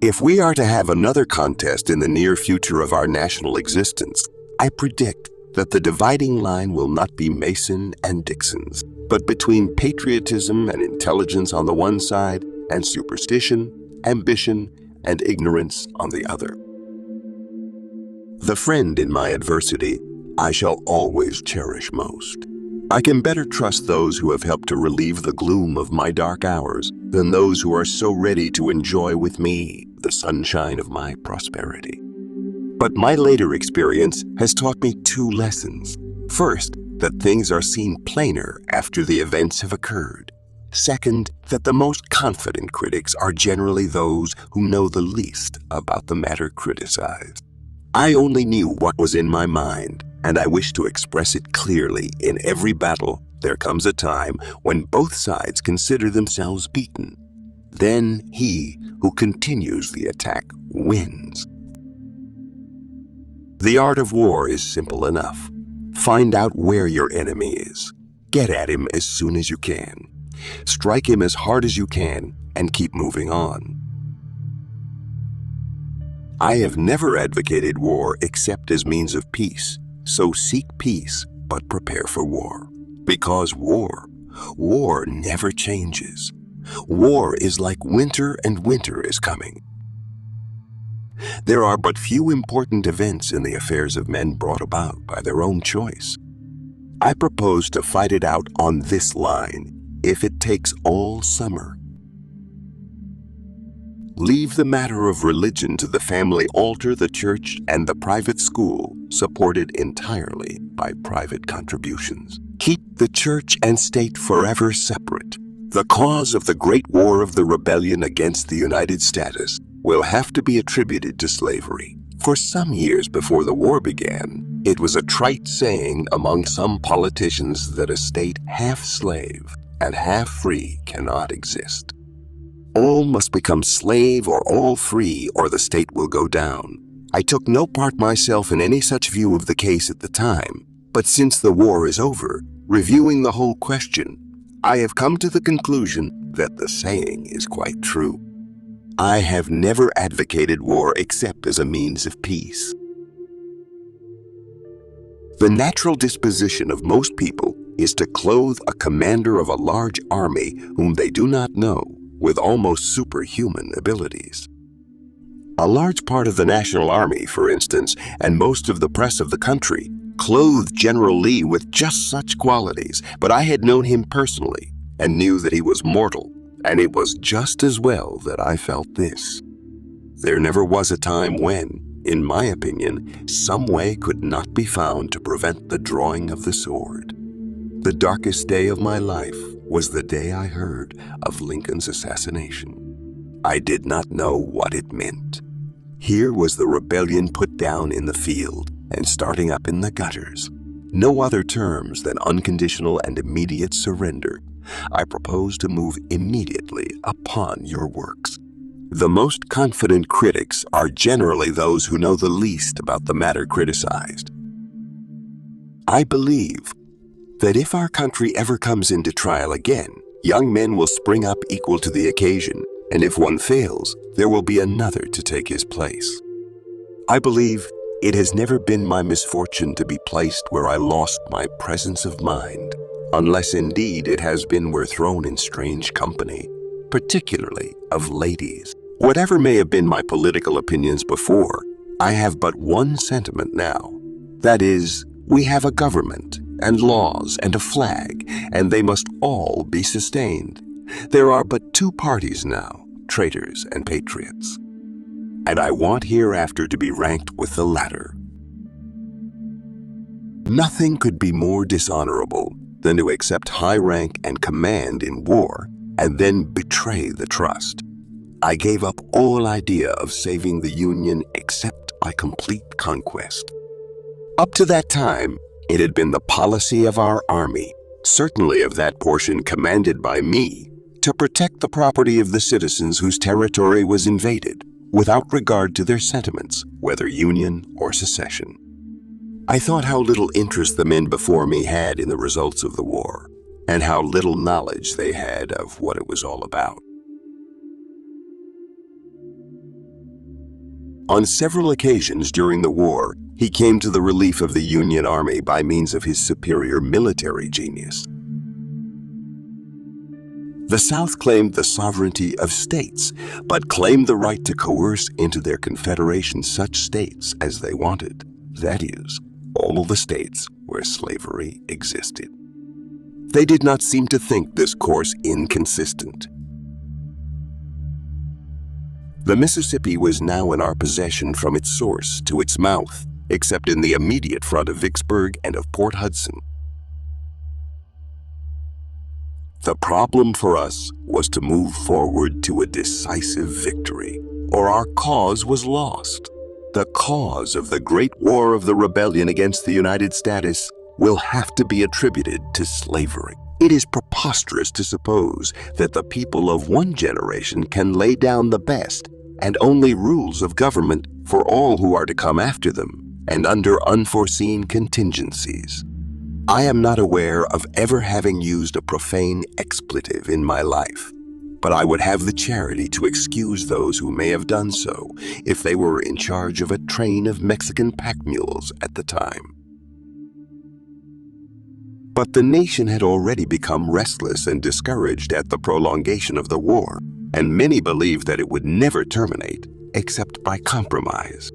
If we are to have another contest in the near future of our national existence, I predict that the dividing line will not be Mason and Dixon's, but between patriotism and intelligence on the one side and superstition, ambition, and ignorance on the other. The friend in my adversity I shall always cherish most. I can better trust those who have helped to relieve the gloom of my dark hours than those who are so ready to enjoy with me the sunshine of my prosperity. But my later experience has taught me two lessons. First, that things are seen plainer after the events have occurred. Second, that the most confident critics are generally those who know the least about the matter criticized. I only knew what was in my mind, and I wish to express it clearly. In every battle, there comes a time when both sides consider themselves beaten. Then he who continues the attack wins. The art of war is simple enough. Find out where your enemy is. Get at him as soon as you can. Strike him as hard as you can and keep moving on. I have never advocated war except as means of peace, so seek peace but prepare for war. Because war never changes. War is like winter, and winter is coming. There are but few important events in the affairs of men brought about by their own choice. I propose to fight it out on this line, if it takes all summer. Leave the matter of religion to the family altar, the church, and the private school, supported entirely by private contributions. Keep the church and state forever separate. The cause of the Great War of the Rebellion against the United States will have to be attributed to slavery. For some years before the war began, it was a trite saying among some politicians that a state half slave and half free cannot exist. All must become slave or all free, or the state will go down. I took no part myself in any such view of the case at the time, but since the war is over, reviewing the whole question, I have come to the conclusion that the saying is quite true. I have never advocated war except as a means of peace. The natural disposition of most people is to clothe a commander of a large army whom they do not know with almost superhuman abilities. A large part of the National Army, for instance, and most of the press of the country, clothed General Lee with just such qualities, but I had known him personally and knew that he was mortal, and it was just as well that I felt this. There never was a time when, in my opinion, some way could not be found to prevent the drawing of the sword. The darkest day of my life was the day I heard of Lincoln's assassination. I did not know what it meant. Here was the rebellion put down in the field and starting up in the gutters. No other terms than unconditional and immediate surrender. I propose to move immediately upon your works. The most confident critics are generally those who know the least about the matter criticized. I believe that if our country ever comes into trial again, young men will spring up equal to the occasion, and if one fails, there will be another to take his place. I believe it has never been my misfortune to be placed where I lost my presence of mind, unless indeed it has been where thrown in strange company, particularly of ladies. Whatever may have been my political opinions before, I have but one sentiment now. That is, we have a government and laws and a flag, and they must all be sustained. There are but two parties now, traitors and patriots, and I want hereafter to be ranked with the latter. Nothing could be more dishonorable than to accept high rank and command in war and then betray the trust. I gave up all idea of saving the Union except by complete conquest. Up to that time, it had been the policy of our army, certainly of that portion commanded by me, to protect the property of the citizens whose territory was invaded, without regard to their sentiments, whether Union or secession. I thought how little interest the men before me had in the results of the war, and how little knowledge they had of what it was all about. On several occasions during the war, he came to the relief of the Union Army by means of his superior military genius. The South claimed the sovereignty of states, but claimed the right to coerce into their confederation such states as they wanted. That is, all the states where slavery existed. They did not seem to think this course inconsistent. The Mississippi was now in our possession from its source to its mouth, except in the immediate front of Vicksburg and of Port Hudson. The problem for us was to move forward to a decisive victory, or our cause was lost. The cause of the Great War of the Rebellion against the United States will have to be attributed to slavery. It is preposterous to suppose that the people of one generation can lay down the best and only rules of government for all who are to come after them, and under unforeseen contingencies. I am not aware of ever having used a profane expletive in my life, but I would have the charity to excuse those who may have done so if they were in charge of a train of Mexican pack mules at the time. But the nation had already become restless and discouraged at the prolongation of the war, and many believed that it would never terminate except by compromise.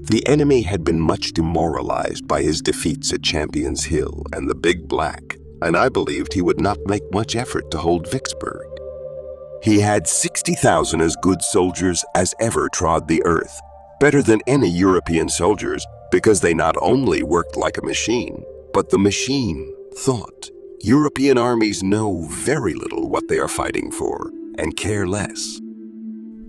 The enemy had been much demoralized by his defeats at Champion's Hill and the Big Black, and I believed he would not make much effort to hold Vicksburg. He had 60,000 as good soldiers as ever trod the earth, better than any European soldiers, because they not only worked like a machine, but the machine thought. European armies know very little what they are fighting for, and care less.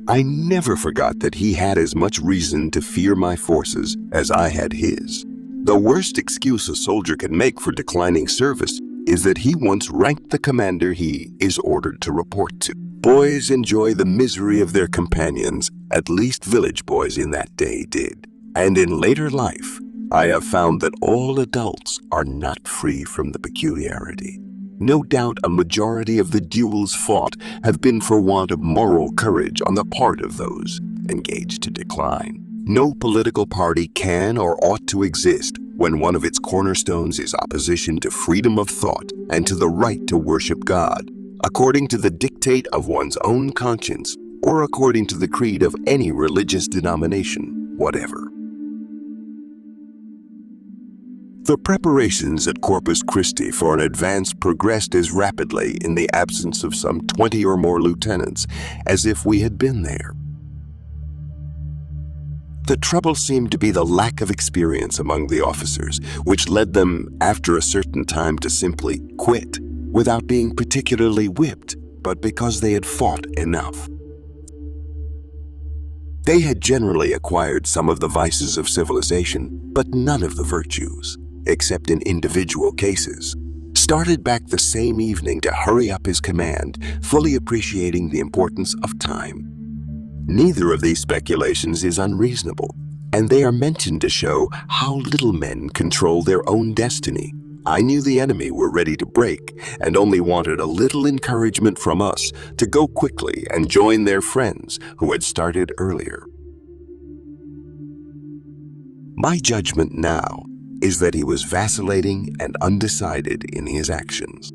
I never forgot that he had as much reason to fear my forces as I had his. The worst excuse a soldier can make for declining service is that he once ranked the commander he is ordered to report to. Boys enjoy the misery of their companions, at least village boys in that day did. And in later life, I have found that all adults are not free from the peculiarity. No doubt a majority of the duels fought have been for want of moral courage on the part of those engaged to decline. No political party can or ought to exist when one of its cornerstones is opposition to freedom of thought and to the right to worship God, according to the dictate of one's own conscience or according to the creed of any religious denomination whatever. The preparations at Corpus Christi for an advance progressed as rapidly in the absence of some 20 or more lieutenants as if we had been there. The trouble seemed to be the lack of experience among the officers, which led them after a certain time to simply quit without being particularly whipped, but because they had fought enough. They had generally acquired some of the vices of civilization, but none of the virtues, except in individual cases. Started back the same evening to hurry up his command, fully appreciating the importance of time. Neither of these speculations is unreasonable, and they are mentioned to show how little men control their own destiny. I knew the enemy were ready to break and only wanted a little encouragement from us to go quickly and join their friends who had started earlier. My judgment now is that he was vacillating and undecided in his actions.